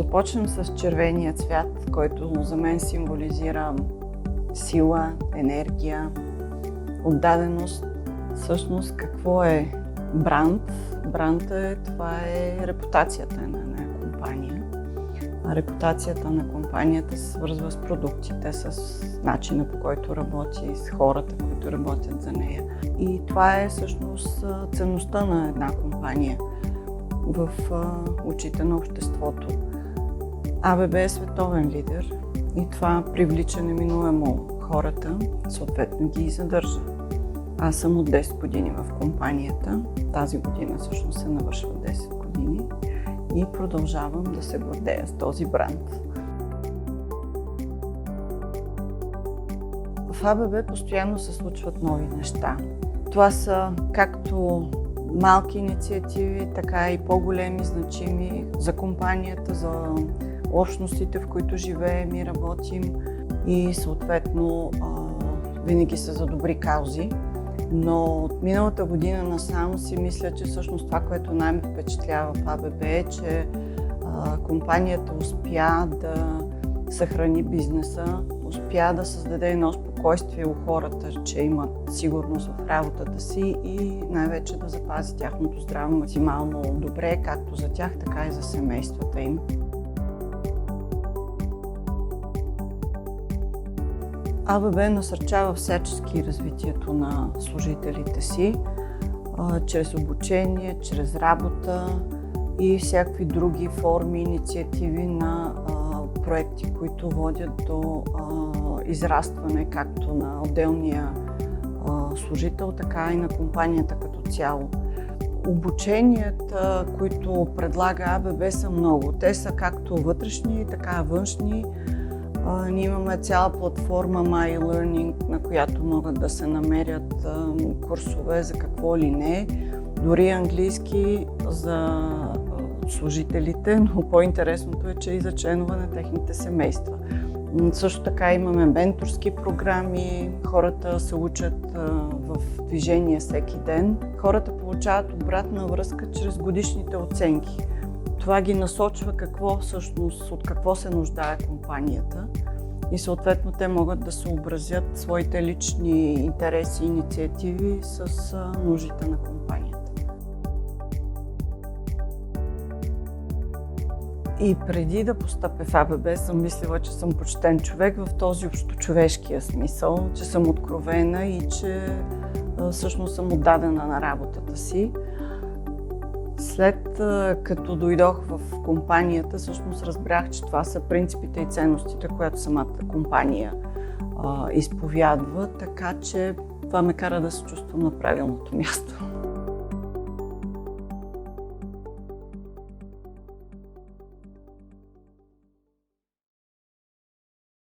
започнем с червения цвят, който за мен символизира сила, енергия, отдаденост. Всъщност какво е бранд? Това е репутацията на една компания. А репутацията на компанията се свързва с продуктите, с начина, по който работи, с хората, които работят за нея. И това е всъщност ценността на една компания в очите на обществото. АББ е световен лидер и това привлича неминуемо хората, съответно ги задържа. Аз съм от 10 години в компанията. Тази година всъщност се навършва 10 години и продължавам да се гордея с този бранд. В АББ постоянно се случват нови неща. Това са както малки инициативи, така и по-големи, значими за компанията, за общностите, в които живеем и работим, и съответно винаги са за добри каузи. Но от миналата година насам си мисля, че всъщност това, което най-ме впечатлява в АББ е, че компанията успя да съхрани бизнеса, успя да създаде едно спокойствие у хората, че имат сигурност в работата си и най-вече да запази тяхното здраве максимално добре, както за тях, така и за семействата им. АББ насърчава всячески развитието на служителите си, чрез обучение, чрез работа и всякакви други форми, инициативи на проекти, които водят до израстване както на отделния служител, така и на компанията като цяло. Обученията, които предлага АББ, са много. Те са както вътрешни, така и външни. Ние имаме цяла платформа My Learning, на която могат да се намерят курсове за какво ли не, дори английски за служителите, но по-интересното е, че и за членове на техните семейства. Също така имаме менторски програми, хората се учат в движение всеки ден. Хората получават обратна връзка чрез годишните оценки. Това ги насочва от какво се нуждае компанията и съответно те могат да съобразят своите лични интереси и инициативи с нуждите на компанията. И преди да постъпя в АББ съм мислила, че съм почтен човек в този общочовешкия смисъл, че съм откровена и че всъщност съм отдадена на работата си. След като дойдох в компанията, всъщност разбрах, че това са принципите и ценностите, които самата компания изповядва, така че това ме кара да се чувствам на правилното място.